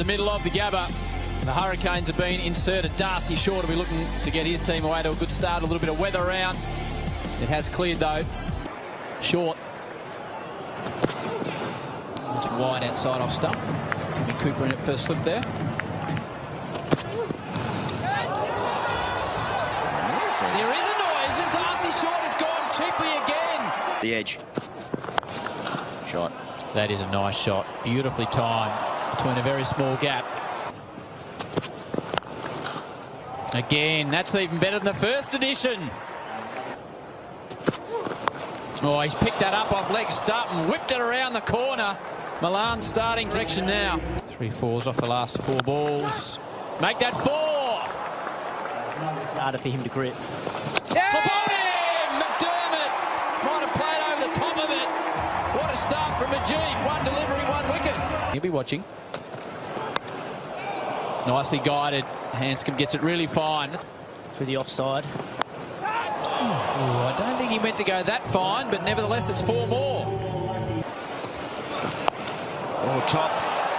the middle of the Gabba. The Hurricanes have been inserted. Darcy Short will be looking to get his team away to a good start. A little bit of weather around. It has cleared though. Short. It's wide outside off stump. Jimmy Cooper in at first slip there. There is a noise, and Darcy Short has gone cheaply again. The edge. Shot. That is a nice shot. Beautifully timed between a very small gap. Again, that's even better than the first edition. Oh, he's picked that up off leg stump and whipped it around the corner. Milan starting section now. 3 fours off the last 4 balls. Make that 4. Harder for him to grip. Yeah! McDermott might have played over the top of it. What a start from Majid. 1 delivery, 1 wicket. He'll be watching. Nicely guided. Hanscom gets it really fine. Through the offside. Oh, I don't think he meant to go that fine, but nevertheless it's 4 more. Oh, top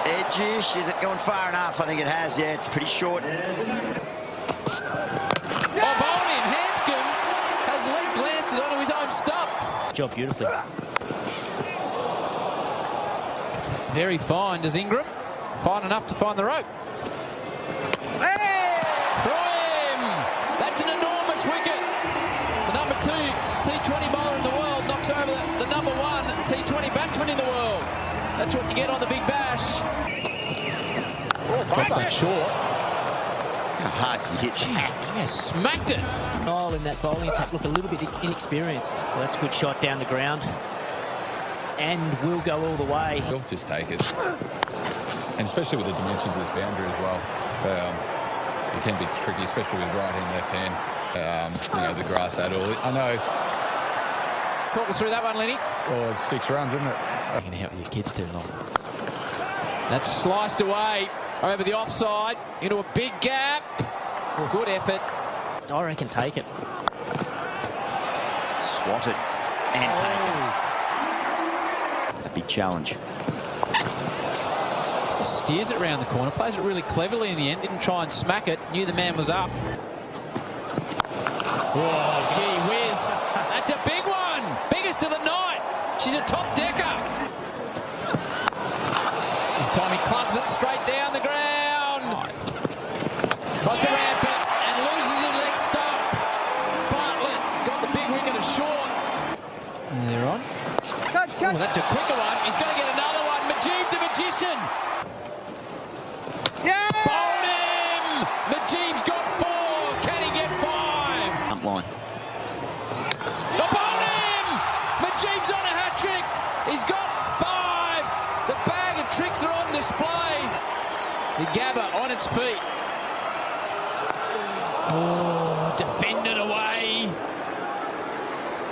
edge-ish. Is it going far enough? I think it has. Yeah, it's pretty short. Oh, bowled him. Hanscom has leg glanced it onto his own stumps. Job beautifully. Very fine. Does Ingram? Fine enough to find the rope. Hey! Throw him! That's an enormous wicket. The number 2 T20 bowler in the world knocks over the number 1 T20 batsman in the world. That's what you get on the Big Bash. Drops that short. How hard he hit that? Yeah, smacked it. Oh, in that bowling attack, look a little bit inexperienced. Well, that's a good shot down the ground. And will go all the way. He'll just take it. And especially with the dimensions of this boundary as well. It can be tricky, especially with right hand, left hand. You know, the grass at all. I know. Talk us through that one, Lenny. Well, it's 6 runs, isn't it? Hanging out with your kids too long. That's sliced away over the offside into a big gap. Good effort. I reckon take it. Swatted and taken. A big challenge. Just steers it around the corner, plays it really cleverly in the end, didn't try and smack it, knew the man was up. Oh, gee whiz. That's a big one. Biggest of the night. She's a top decker. This time he clubs it straight down the ground. Tries to ramp it and loses his leg stump. Bartlett got the big wicket of Short. And they're on. Oh, that's a quicker one. He's going to get another one. Majid the magician. Yeah! Bowled him! Majib's got 4. Can he get 5? Up line. Oh, bowled him! Majib's on a hat-trick. He's got 5. The bag of tricks are on display. The Gabba on its feet. Oh, defended away.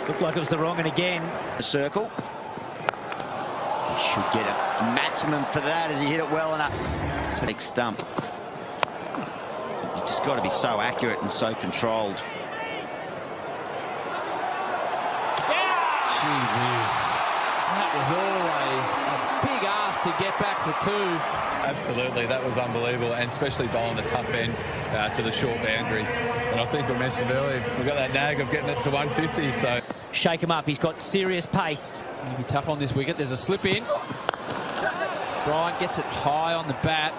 Looked like it was the wrong one again. The circle. He should get a maximum for that as he hit it well enough. Big stump. You've just got to be so accurate and so controlled. Gee whiz. That was always a big ask to get back for 2. Absolutely, that was unbelievable, and especially bowling the tough end to the short boundary. And I think we mentioned earlier, we've got that nag of getting it to 150, so... Shake him up, he's got serious pace. He'll be tough on this wicket. There's a slip in. Bryant gets it high on the bat.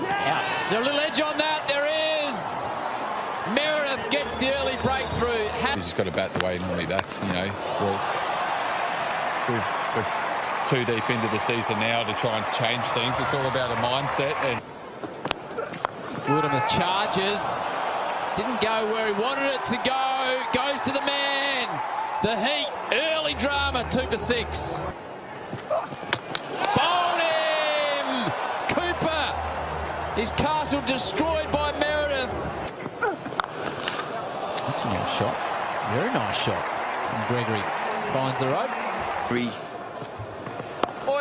Out. Is there a little edge on that? There is. Meredith gets the early breakthrough. He's just got to bat the way he normally bats, you know. We're 2 deep into the season now to try and change things. It's all about a mindset. And Woodham with charges. Didn't go where he wanted it to go. Goes to the man. The heat. Early drama. 2 for 6. Bowled him. Cooper. His castle destroyed by Meredith. That's a nice shot. Very nice shot from Gregory. Finds the rope.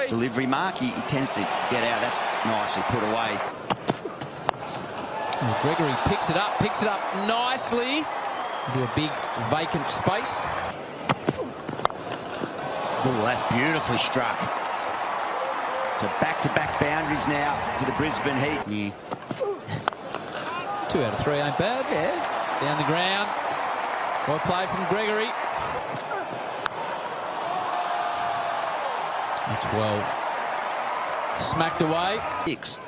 Delivery mark. He tends to get out. That's nicely put away. Oh, Gregory picks it up nicely into a big vacant space. Oh, that's beautifully struck. So back-to-back boundaries now for the Brisbane Heat. 2 out of 3 ain't bad. Yeah. Down the ground. Well played from Gregory. That's well smacked away. 6.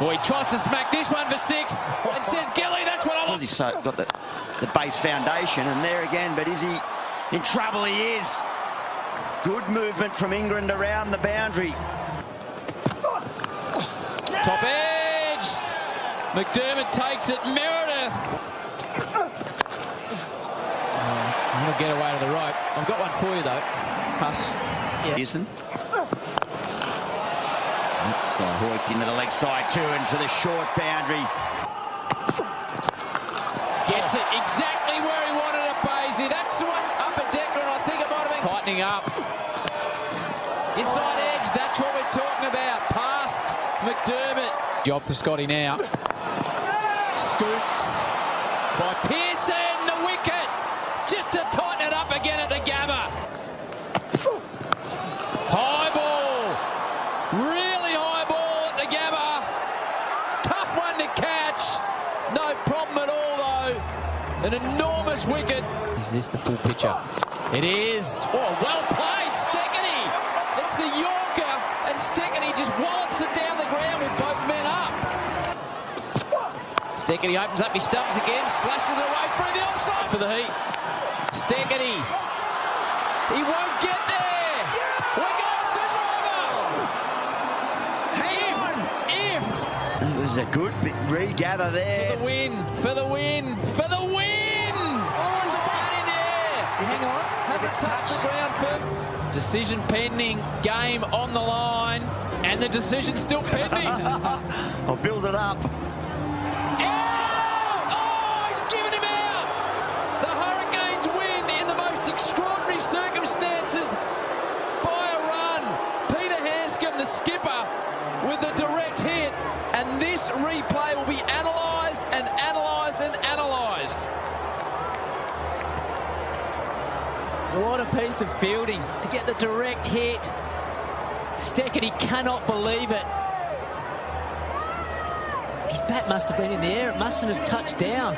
Boy, he tries to smack this one for 6 and says, Gilly, that's what I want. He's got the base foundation, and there again, but is he in trouble? He is. Good movement from England around the boundary. Top edge. McDermott takes it. Meredith. I'm going to get away to the rope. I've got one for you, though. Pass. Pearson. That's hoiked into the leg side too, into the short boundary. Gets it exactly where he wanted it, Paisley. That's the one up at Decker, and I think it might have been tightening up. Inside edge, that's what we're talking about. Past McDermott. Job for Scotty now. Scoops by Pearson, the wicket. Just to tighten it up again at the Gabba. High ball. Really high ball at the Gabba. Tough one to catch. No problem at all, though. An enormous wicket. Is this the full picture? It is. Oh, well played, Steckany. It's the Yorker, and Steckany just wallops it down the ground with both men up. Steckany opens up his stumps again, slashes it away through the offside for the Heat. Steckany. He won't get there. We're going super over. Hang on. If. It was a good regather there. For the win. For the win. For the win. Oh, there's a man in there. Hang on. Haven't touched the ground for decision pending. Game on the line. And the decision's still pending. I'll build it up. Out! Oh, he's given him out. The Hurricanes win in the most extraordinary circumstances by a run. Peter Hanscom, the skipper, with a direct hit. And this replay will be analysed and analysed and analysed. What a piece of fielding to get the direct hit. Steckany cannot believe it. His bat must have been in the air. It mustn't have touched down.